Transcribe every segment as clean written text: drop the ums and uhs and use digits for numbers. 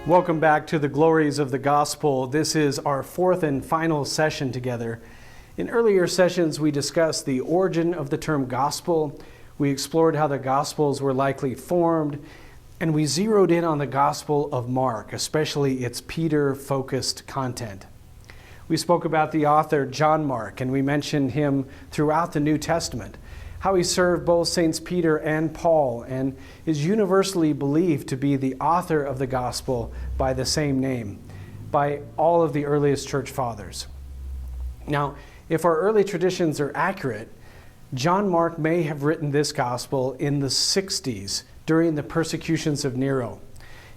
Welcome back to the Glories of the Gospel. This is our fourth and final session together. In earlier sessions, we discussed the origin of the term gospel. We explored how the Gospels were likely formed, and we zeroed in on the Gospel of Mark, especially its Peter-focused content. We spoke about the author John Mark, and we mentioned him throughout the New Testament, how he served both Saints Peter and Paul, and is universally believed to be the author of the gospel by the same name, by all of the earliest church fathers. Now, if our early traditions are accurate, John Mark may have written this gospel in the 60s during the persecutions of Nero.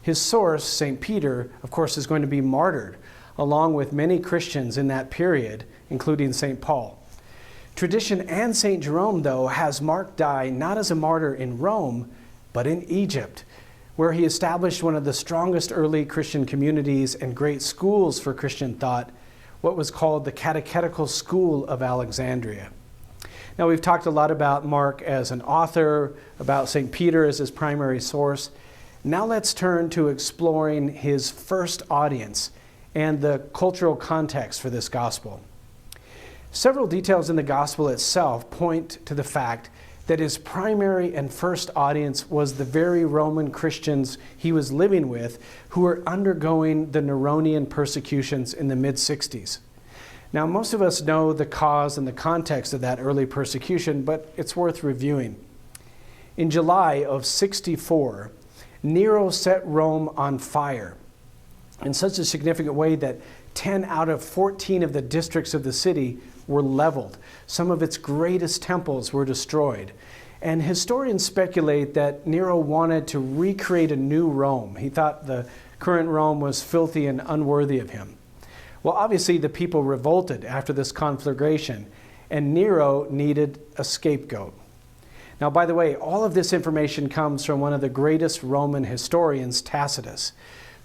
His source, St. Peter, of course, is going to be martyred, along with many Christians in that period, including St. Paul. Tradition and St. Jerome, though, has Mark die not as a martyr in Rome, but in Egypt, where he established one of the strongest early Christian communities and great schools for Christian thought, what was called the Catechetical School of Alexandria. Now, we've talked a lot about Mark as an author, about St. Peter as his primary source. Now let's turn to exploring his first audience and the cultural context for this gospel. Several details in the gospel itself point to the fact that his primary and first audience was the very Roman Christians he was living with who were undergoing the Neronian persecutions in the mid-60s. Now, most of us know the cause and the context of that early persecution, but it's worth reviewing. In July of 64, Nero set Rome on fire in such a significant way that 10 out of 14 of the districts of the city were leveled. Some of its greatest temples were destroyed. And historians speculate that Nero wanted to recreate a new Rome. He thought the current Rome was filthy and unworthy of him. Well, obviously the people revolted after this conflagration, and Nero needed a scapegoat. Now, by the way, all of this information comes from one of the greatest Roman historians, Tacitus,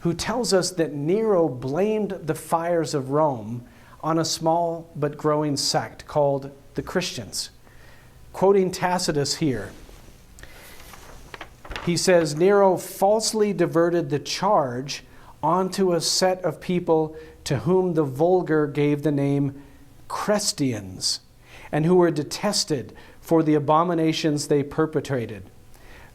who tells us that Nero blamed the fires of Rome on a small but growing sect called the Christians. Quoting Tacitus here, he says, Nero falsely diverted the charge onto a set of people to whom the vulgar gave the name Christians, and who were detested for the abominations they perpetrated.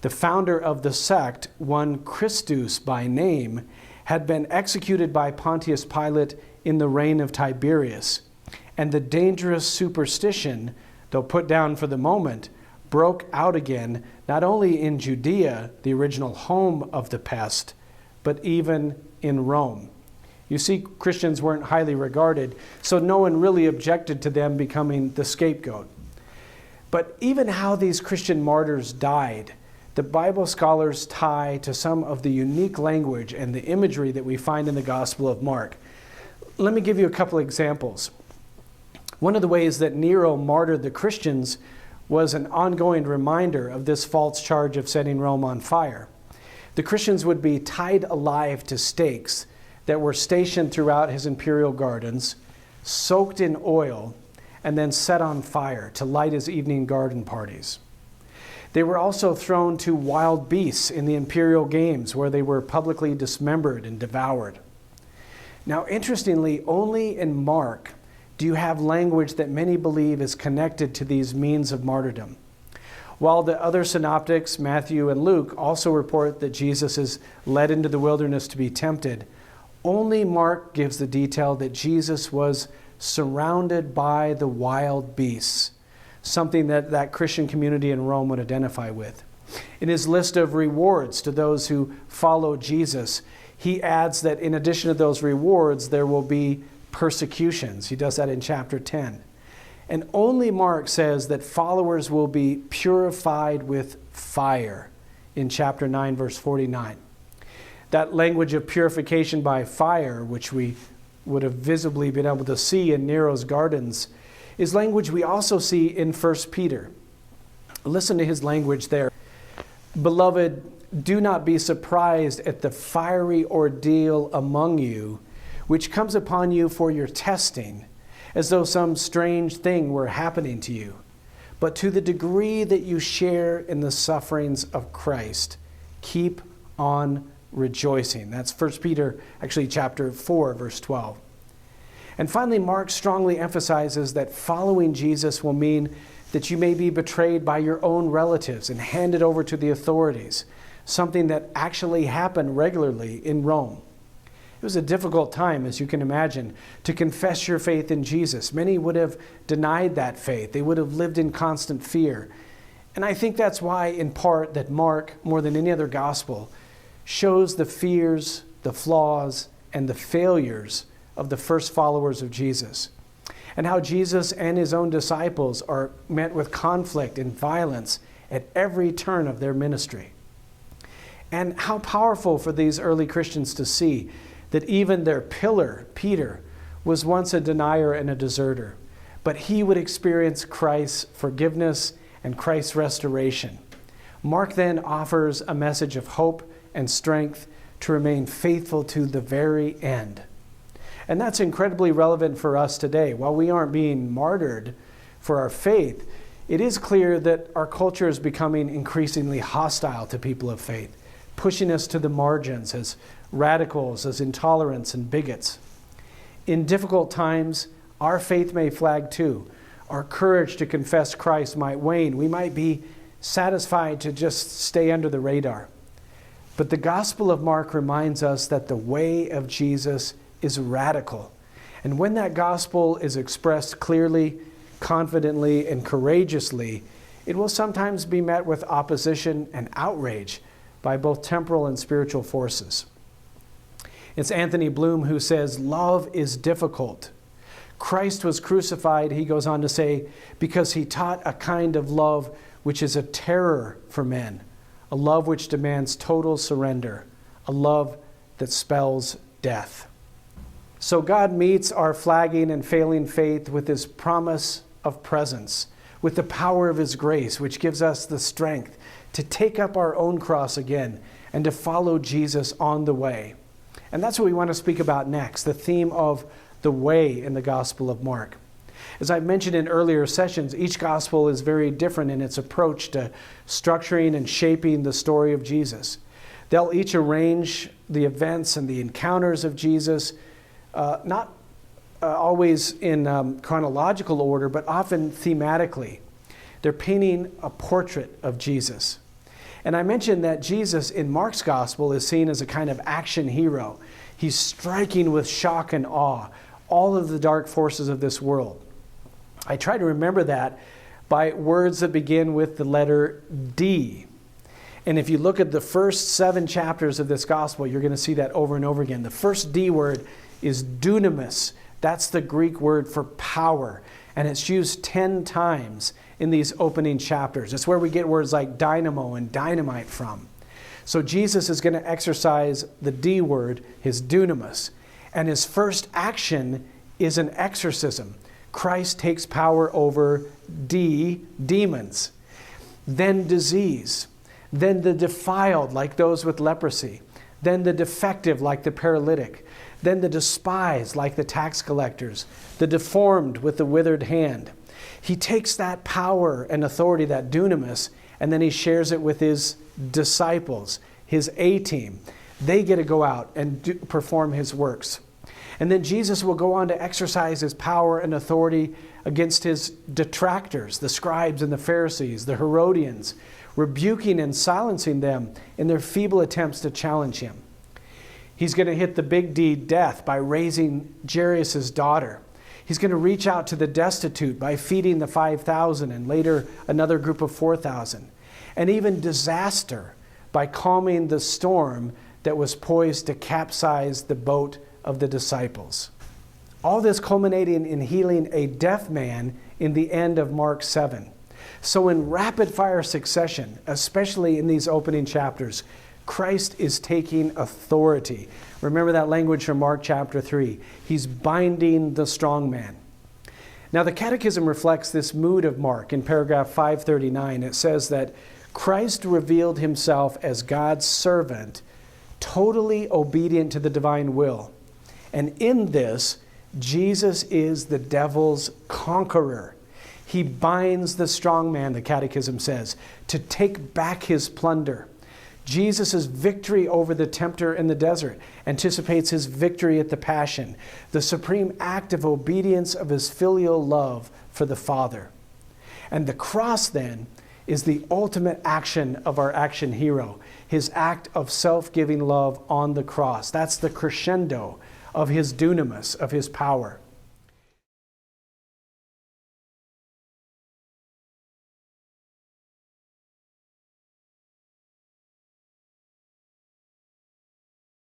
The founder of the sect, one Christus by name, had been executed by Pontius Pilate in the reign of Tiberius, and the dangerous superstition, though put down for the moment, broke out again not only in Judea, the original home of the pest, but even in Rome. You see, Christians weren't highly regarded, so no one really objected to them becoming the scapegoat. But even how these Christian martyrs died, the Bible scholars tie to some of the unique language and the imagery that we find in the Gospel of Mark. Let me give you a couple examples. One of the ways that Nero martyred the Christians was an ongoing reminder of this false charge of setting Rome on fire. The Christians would be tied alive to stakes that were stationed throughout his imperial gardens, soaked in oil, and then set on fire to light his evening garden parties. They were also thrown to wild beasts in the imperial games, where they were publicly dismembered and devoured. Now, interestingly, only in Mark do you have language that many believe is connected to these means of martyrdom. While the other synoptics, Matthew and Luke, also report that Jesus is led into the wilderness to be tempted, only Mark gives the detail that Jesus was surrounded by the wild beasts, something that Christian community in Rome would identify with. In his list of rewards to those who follow Jesus, he adds that in addition to those rewards, there will be persecutions. He does that in chapter 10. And only Mark says that followers will be purified with fire in chapter 9, verse 49. That language of purification by fire, which we would have visibly been able to see in Nero's gardens, is language we also see in 1 Peter. Listen to his language there. Beloved, do not be surprised at the fiery ordeal among you, which comes upon you for your testing, as though some strange thing were happening to you. But to the degree that you share in the sufferings of Christ, keep on rejoicing. That's 1 Peter, actually chapter 4, verse 12. And finally, Mark strongly emphasizes that following Jesus will mean that you may be betrayed by your own relatives and handed over to the authorities, something that actually happened regularly in Rome. It was a difficult time, as you can imagine, to confess your faith in Jesus. Many would have denied that faith. They would have lived in constant fear. And I think that's why, in part, that Mark, more than any other gospel, shows the fears, the flaws, and the failures of the first followers of Jesus, and how Jesus and his own disciples are met with conflict and violence at every turn of their ministry. And how powerful for these early Christians to see that even their pillar, Peter, was once a denier and a deserter, but he would experience Christ's forgiveness and Christ's restoration. Mark then offers a message of hope and strength to remain faithful to the very end. And that's incredibly relevant for us today. While we aren't being martyred for our faith, it is clear that our culture is becoming increasingly hostile to people of faith, pushing us to the margins as radicals, as intolerants and bigots. In difficult times, our faith may flag too. Our courage to confess Christ might wane. We might be satisfied to just stay under the radar. But the Gospel of Mark reminds us that the way of Jesus is radical. And when that gospel is expressed clearly, confidently, and courageously, it will sometimes be met with opposition and outrage by both temporal and spiritual forces. It's Anthony Bloom who says, "Love is difficult. Christ was crucified," he goes on to say, "because he taught a kind of love which is a terror for men, a love which demands total surrender, a love that spells death." So God meets our flagging and failing faith with his promise of presence, with the power of his grace, which gives us the strength to take up our own cross again and to follow Jesus on the way. And that's what we want to speak about next, the theme of the way in the Gospel of Mark. As I mentioned in earlier sessions, each gospel is very different in its approach to structuring and shaping the story of Jesus. They'll each arrange the events and the encounters of Jesus, not always in chronological order, but often thematically. They're painting a portrait of Jesus. And I mentioned that Jesus in Mark's gospel is seen as a kind of action hero. He's striking with shock and awe all of the dark forces of this world. I try to remember that by words that begin with the letter D. And if you look at the first 7 chapters of this gospel, you're going to see that over and over again. The first D word is dunamis. That's the Greek word for power. And it's used 10 times in these opening chapters. It's where we get words like dynamo and dynamite from. So Jesus is going to exercise the D word, his dunamis. And his first action is an exorcism. Christ takes power over demons, then disease, then the defiled like those with leprosy, then the defective like the paralytic, then the despised like the tax collectors, the deformed with the withered hand. He takes that power and authority, that dunamis, and then he shares it with his disciples, his A-team. They get to go out and perform his works. And then Jesus will go on to exercise his power and authority against his detractors, the scribes and the Pharisees, the Herodians, rebuking and silencing them in their feeble attempts to challenge him. He's going to hit the big D, death, by raising Jairus' daughter. He's going to reach out to the destitute by feeding the 5,000 and later another group of 4,000. And even disaster by calming the storm that was poised to capsize the boat of the disciples. All this culminating in healing a deaf man in the end of Mark 7. So in rapid fire succession, especially in these opening chapters, Christ is taking authority. Remember that language from Mark chapter 3. He's binding the strong man. Now the Catechism reflects this mood of Mark in paragraph 539. It says that Christ revealed himself as God's servant, totally obedient to the divine will. And in this, Jesus is the devil's conqueror. He binds the strong man, the Catechism says, to take back his plunder. Jesus' victory over the tempter in the desert anticipates his victory at the Passion, the supreme act of obedience of his filial love for the Father. And the cross, then, is the ultimate action of our action hero, his act of self-giving love on the cross. That's the crescendo of his dunamis, of his power.